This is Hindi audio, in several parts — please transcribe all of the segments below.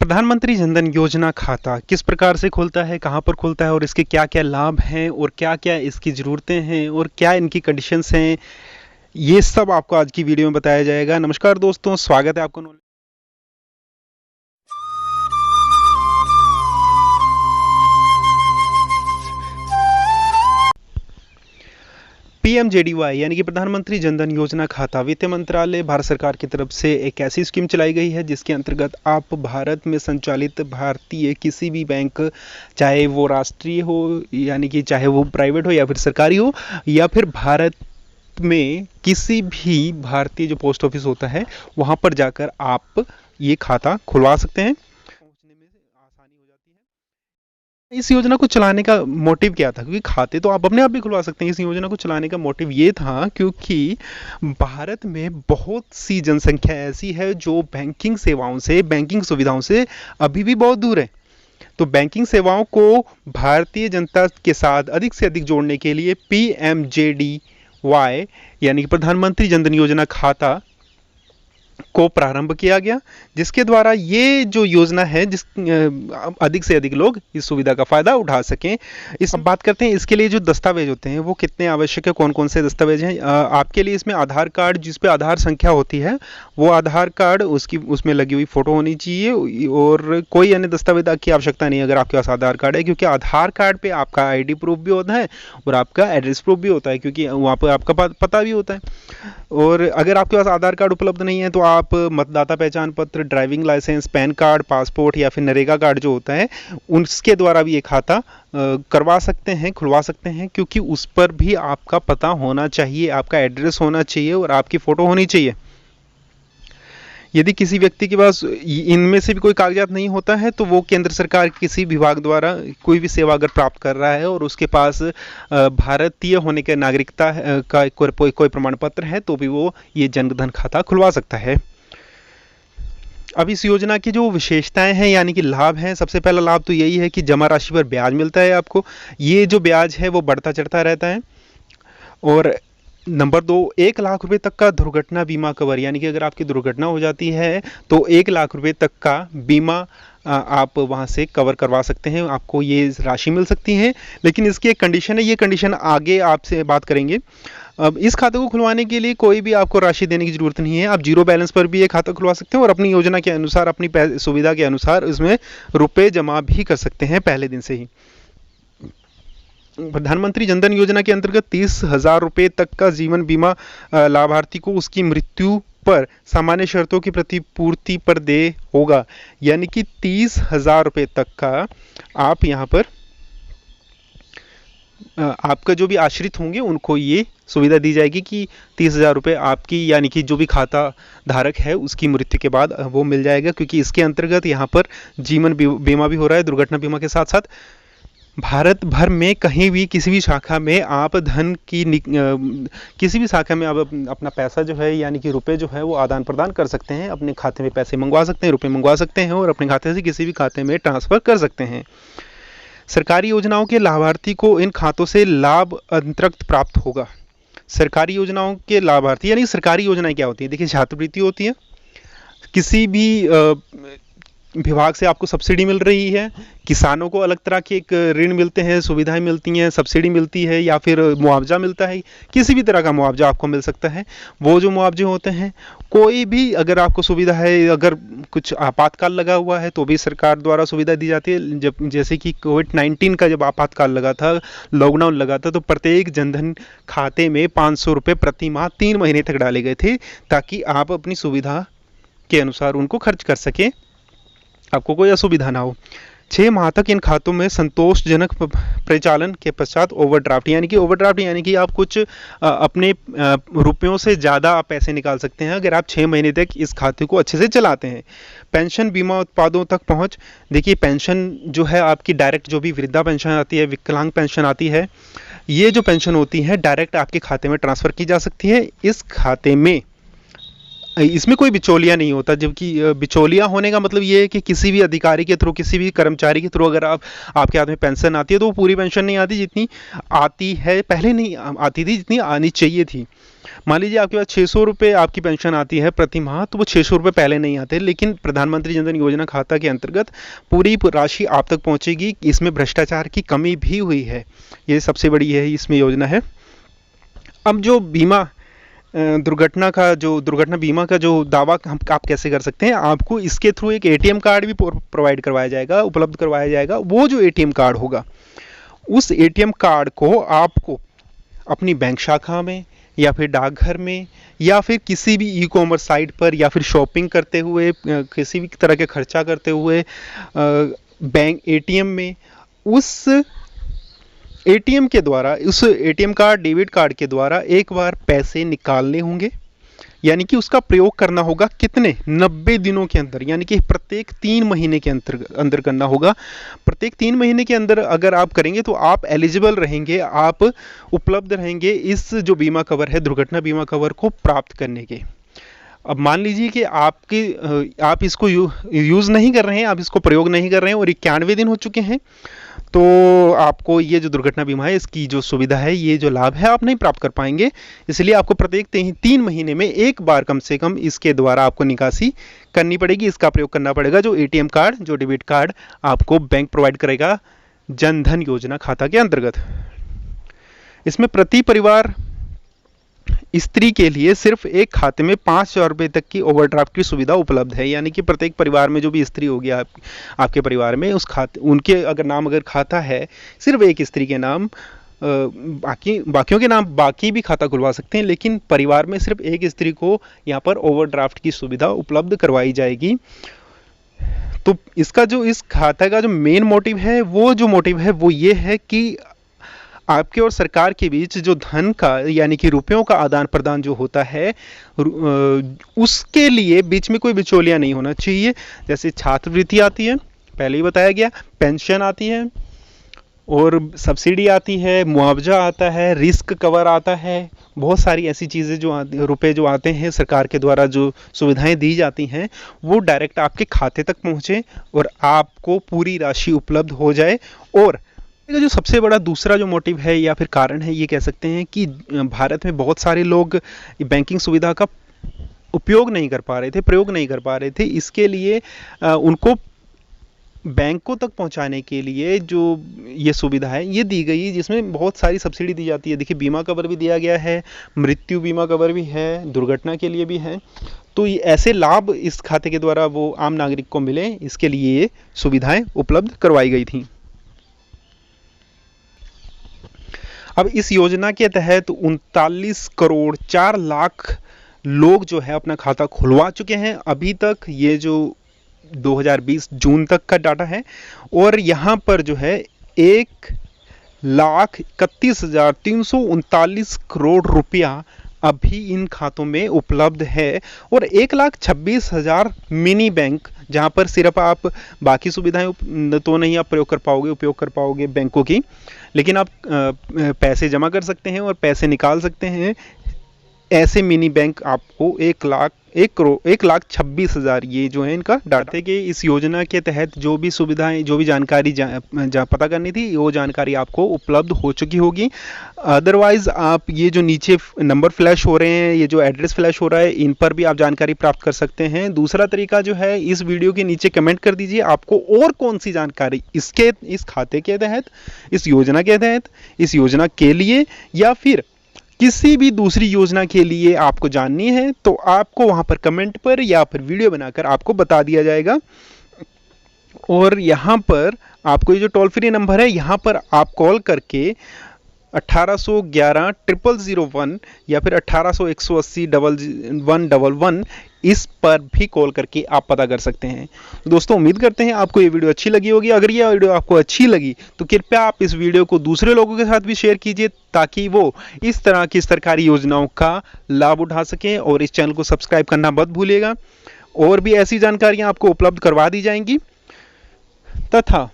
प्रधानमंत्री जनधन योजना खाता किस प्रकार से खुलता है, कहाँ पर खुलता है और इसके क्या क्या लाभ हैं और क्या क्या इसकी ज़रूरतें हैं और क्या इनकी कंडीशंस हैं, ये सब आपको आज की वीडियो में बताया जाएगा। नमस्कार दोस्तों, स्वागत है आपको पीएमजेडीवाई यानी कि प्रधानमंत्री जनधन योजना खाता वित्त मंत्रालय भारत सरकार की तरफ से एक ऐसी स्कीम चलाई गई है जिसके अंतर्गत आप भारत में संचालित भारतीय किसी भी बैंक, चाहे वो राष्ट्रीय हो यानी कि चाहे वो प्राइवेट हो या फिर सरकारी हो, या फिर भारत में किसी भी भारतीय जो पोस्ट ऑफिस होता है वहां पर जाकर आप ये खाता खुलवा सकते हैं। पहुंचने में आसानी हो जाती है। इस योजना को चलाने का मोटिव क्या था? क्योंकि खाते तो आप अपने आप भी खुलवा सकते हैं। इस योजना को चलाने का मोटिव ये था क्योंकि भारत में बहुत सी जनसंख्या ऐसी है जो बैंकिंग सेवाओं से, बैंकिंग सुविधाओं से अभी भी बहुत दूर है। तो बैंकिंग सेवाओं को भारतीय जनता के साथ अधिक से अधिक जोड़ने के लिए पीएमजेडीवाई यानी कि प्रधानमंत्री जनधन योजना खाता को प्रारंभ किया गया, जिसके द्वारा ये जो योजना है जिस अधिक से अधिक लोग इस सुविधा का फायदा उठा सकें। इस बात करते हैं इसके लिए जो दस्तावेज होते हैं वो कितने आवश्यक है, कौन कौन से दस्तावेज हैं। आपके लिए इसमें आधार कार्ड, जिस पे आधार संख्या होती है वो आधार कार्ड, उसमें लगी हुई फोटो होनी चाहिए और कोई अन्य दस्तावेज की आवश्यकता नहीं है अगर आपके पास आधार कार्ड है, क्योंकि आधार कार्ड पे आपका आईडी प्रूफ भी होता है और आपका एड्रेस प्रूफ भी होता है, क्योंकि वहाँ पर आपका पता भी होता है। और अगर आपके पास आधार कार्ड उपलब्ध नहीं है तो आप मतदाता पहचान पत्र, driving licence, PAN card, passport या फिर नरेगा कार्ड जो होता है उसके द्वारा भी ये खाता करवा सकते हैं, खुलवा सकते हैं, क्योंकि उस पर भी आपका पता होना चाहिए, आपका एड्रेस होना चाहिए और आपकी फ़ोटो होनी चाहिए। यदि किसी व्यक्ति के पास इनमें से भी कोई कागजात नहीं होता है तो वो केंद्र सरकार के किसी विभाग द्वारा कोई भी सेवा अगर प्राप्त कर रहा है और उसके पास भारतीय होने के नागरिकता का कोई प्रमाण पत्र है तो भी वो ये जनधन खाता खुलवा सकता है। अब इस योजना की जो विशेषताएं हैं यानी कि लाभ हैं, सबसे पहला लाभ तो यही है कि जमा राशि पर ब्याज मिलता है आपको। ये जो ब्याज है वो बढ़ता चढ़ता रहता है। और नंबर 2, 1 लाख रुपए तक का दुर्घटना बीमा कवर, यानी कि अगर आपकी दुर्घटना हो जाती है तो 1 लाख रुपए तक का बीमा आप वहाँ से कवर करवा सकते हैं, आपको ये राशि मिल सकती है। लेकिन इसकी एक कंडीशन है, ये कंडीशन आगे आपसे बात करेंगे। अब इस खाते को खुलवाने के लिए कोई भी आपको राशि देने की जरूरत नहीं है, आप जीरो बैलेंस पर भी ये खाता खुलवा सकते हैं और अपनी योजना के अनुसार, अपनी सुविधा के अनुसार इसमें रुपए जमा भी कर सकते हैं पहले दिन से ही। प्रधानमंत्री जनधन योजना के अंतर्गत 30,000 रुपये तक का जीवन बीमा लाभार्थी को उसकी मृत्यु पर सामान्य शर्तों की प्रतिपूर्ति पर दे होगा, यानी कि 30,000 रुपये तक का आप यहाँ पर आपका जो भी आश्रित होंगे उनको ये सुविधा दी जाएगी कि 30,000 रुपये आपकी, यानी कि जो भी खाता धारक है उसकी मृत्यु के बाद वो मिल जाएगा, क्योंकि इसके अंतर्गत यहाँ पर जीवन बीमा भी हो रहा है दुर्घटना बीमा के साथ साथ। भारत भर में कहीं भी किसी भी शाखा में आप धन की किसी भी शाखा में आप अपना पैसा जो है यानी कि रुपए जो है वो आदान प्रदान कर सकते हैं, अपने खाते में पैसे मंगवा सकते हैं, रुपए मंगवा सकते हैं और अपने खाते से किसी भी खाते में ट्रांसफ़र कर सकते हैं। सरकारी योजनाओं के लाभार्थी को इन खातों से लाभ अंतर्गत प्राप्त होगा। सरकारी योजनाओं के लाभार्थी यानी सरकारी योजनाएं क्या होती हैं? देखिए, छात्रवृत्ति होती है, किसी भी विभाग से आपको सब्सिडी मिल रही है, किसानों को अलग तरह के एक ऋण मिलते हैं, सुविधाएं मिलती हैं, सब्सिडी मिलती है या फिर मुआवजा मिलता है, किसी भी तरह का मुआवजा आपको मिल सकता है। वो जो मुआवजे होते हैं, कोई भी अगर आपको सुविधा है, अगर कुछ आपातकाल लगा हुआ है तो भी सरकार द्वारा सुविधा दी जाती है। जब जैसे कि कोविड-19 का जब आपातकाल लगा था, लॉकडाउन लगा था, तो प्रत्येक जनधन खाते में 500 रुपये प्रति माह 3 महीने तक डाले गए थे, ताकि आप अपनी सुविधा के अनुसार उनको खर्च कर सकें, आपको कोई असुविधा ना हो। 6 माह तक इन खातों में संतोषजनक परिचालन के पश्चात ओवरड्राफ्ट, यानी कि ओवरड्राफ्ट यानी कि आप कुछ अपने रुपयों से ज़्यादा आप पैसे निकाल सकते हैं अगर आप 6 महीने तक इस खाते को अच्छे से चलाते हैं। पेंशन बीमा उत्पादों तक पहुंच, देखिए पेंशन जो है आपकी डायरेक्ट, जो भी वृद्धा पेंशन आती है, विकलांग पेंशन आती है, ये जो पेंशन होती है डायरेक्ट आपके खाते में ट्रांसफ़र की जा सकती है। इस खाते में इसमें कोई बिचौलिया नहीं होता, जबकि बिचौलिया होने का मतलब ये है कि किसी भी अधिकारी के थ्रू, किसी भी कर्मचारी के थ्रू अगर आपके हाथ में पेंशन आती है तो वो पूरी पेंशन नहीं आती जितनी आती है, पहले नहीं आती थी जितनी आनी चाहिए थी। मान लीजिए आपके पास 600 रुपये आपकी पेंशन आती है प्रति माह, तो वो 600 रुपये पहले नहीं आते, लेकिन प्रधानमंत्री जन धन योजना खाता के अंतर्गत पूरी राशि आप तक पहुंचेगी। इसमें भ्रष्टाचार की कमी भी हुई है, ये सबसे बड़ी है इसमें योजना है। अब जो बीमा दुर्घटना बीमा का जो दावा आप कैसे कर सकते हैं, आपको इसके थ्रू एक एटीएम कार्ड भी प्रोवाइड करवाया जाएगा, उपलब्ध करवाया जाएगा। वो जो एटीएम कार्ड होगा, उस एटीएम कार्ड को आपको अपनी बैंक शाखा में या फिर डाकघर में या फिर किसी भी ई कॉमर्स साइट पर या फिर शॉपिंग करते हुए, किसी भी तरह के खर्चा करते हुए बैंक एटीएम में, उस एटीएम के द्वारा, उस एटीएम कार्ड डेबिट कार्ड के द्वारा एक बार पैसे निकालने होंगे। यानी कि उसका प्रयोग करना होगा कितने, 90 दिनों के अंदर, यानी कि प्रत्येक 3 महीने के अंदर करना होगा। प्रत्येक 3 महीने के अंदर अगर आप करेंगे तो आप एलिजिबल रहेंगे, आप उपलब्ध रहेंगे इस जो बीमा कवर है, दुर्घटना बीमा कवर को प्राप्त करने के। अब मान लीजिए कि आप इसको यूज़ नहीं कर रहे हैं, आप इसको प्रयोग नहीं कर रहे हैं और 91 दिन हो चुके हैं, तो आपको ये जो दुर्घटना बीमा है, इसकी जो सुविधा है, ये जो लाभ है, आप नहीं प्राप्त कर पाएंगे। इसलिए आपको प्रत्येक 3 महीने में एक बार कम से कम इसके द्वारा आपको निकासी करनी पड़ेगी, इसका प्रयोग करना पड़ेगा, जो एटीएम कार्ड, जो डेबिट कार्ड आपको बैंक प्रोवाइड करेगा जन धन योजना खाता के अंतर्गत। इसमें प्रति परिवार स्त्री के लिए सिर्फ एक खाते में 5,000 रुपये तक की ओवरड्राफ्ट की सुविधा उपलब्ध है। यानी कि प्रत्येक परिवार में जो भी स्त्री होगी आपके परिवार में, उस खाते, उनके अगर खाता है सिर्फ एक स्त्री के नाम, बाकियों के नाम बाकी भी खाता खुलवा सकते हैं, लेकिन परिवार में सिर्फ एक स्त्री को यहाँ पर ओवरड्राफ्ट की सुविधा उपलब्ध करवाई जाएगी। तो इसका जो, इस खाता का जो मेन मोटिव है, वो ये है कि आपके और सरकार के बीच जो धन का, यानी कि रुपयों का आदान प्रदान जो होता है, उसके लिए बीच में कोई बिचौलिया नहीं होना चाहिए। जैसे छात्रवृत्ति आती है, पहले ही बताया गया, पेंशन आती है और सब्सिडी आती है, मुआवजा आता है, रिस्क कवर आता है, बहुत सारी ऐसी चीज़ें जो रुपए जो आते हैं सरकार के द्वारा, जो सुविधाएं दी जाती हैं, वो डायरेक्ट आपके खाते तक पहुंचे और आपको पूरी राशि उपलब्ध हो जाए। और जो सबसे बड़ा दूसरा जो मोटिव है या फिर कारण है, ये कह सकते हैं कि भारत में बहुत सारे लोग बैंकिंग सुविधा का उपयोग नहीं कर पा रहे थे, प्रयोग नहीं कर पा रहे थे। इसके लिए उनको बैंकों तक पहुंचाने के लिए जो ये सुविधा है, ये दी गई, जिसमें बहुत सारी सब्सिडी दी जाती है। देखिए, बीमा कवर भी दिया गया है, मृत्यु बीमा कवर भी है, दुर्घटना के लिए भी है। तो ये ऐसे लाभ इस खाते के द्वारा वो आम नागरिक को मिले, इसके लिए ये सुविधाएं उपलब्ध करवाई गई थी। अब इस योजना के तहत 39 करोड़ 4 लाख लोग जो है अपना खाता खुलवा चुके हैं अभी तक। ये जो 2020 जून तक का डाटा है, और यहाँ पर जो है 1,31,339 करोड़ रुपया अभी इन खातों में उपलब्ध है। और 1,26,000 मिनी बैंक, जहाँ पर सिर्फ आप बाकी सुविधाएं तो नहीं आप उपयोग कर पाओगे बैंकों की, लेकिन आप पैसे जमा कर सकते हैं और पैसे निकाल सकते हैं। ऐसे मिनी बैंक आपको 1,26,000 ये जो है इनका डाटा के। इस योजना के तहत जो भी सुविधाएं, जो भी जानकारी पता करनी थी, वो जानकारी आपको उपलब्ध हो चुकी होगी। अदरवाइज आप ये जो नीचे नंबर फ्लैश हो रहे हैं, ये जो एड्रेस फ्लैश हो रहा है, इन पर भी आप जानकारी प्राप्त कर सकते हैं। दूसरा तरीका जो है, इस वीडियो के नीचे कमेंट कर दीजिए आपको और कौन सी जानकारी इस खाते के तहत, इस योजना के तहत, इस योजना के लिए या फिर किसी भी दूसरी योजना के लिए आपको जाननी है, तो आपको वहां पर कमेंट पर या फिर वीडियो बनाकर आपको बता दिया जाएगा। और यहाँ पर आपको ये जो टोल फ्री नंबर है, यहाँ पर आप कॉल करके 1811-0001 या फिर 1800-180-1111 इस पर भी कॉल करके आप पता कर सकते हैं। दोस्तों, उम्मीद करते हैं आपको ये वीडियो अच्छी लगी होगी। अगर ये वीडियो आपको अच्छी लगी तो कृपया आप इस वीडियो को दूसरे लोगों के साथ भी शेयर कीजिए, ताकि वो इस तरह की सरकारी योजनाओं का लाभ उठा सकें। और इस चैनल को सब्सक्राइब करना मत भूलिएगा, और भी ऐसी जानकारियाँ आपको उपलब्ध करवा दी जाएंगी। तथा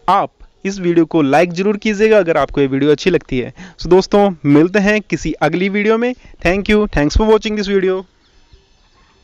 आप इस वीडियो को लाइक जरूर कीजिएगा अगर आपको ये वीडियो अच्छी लगती है। सो दोस्तों, मिलते हैं किसी अगली वीडियो में। Thank you, thanks for watching this video.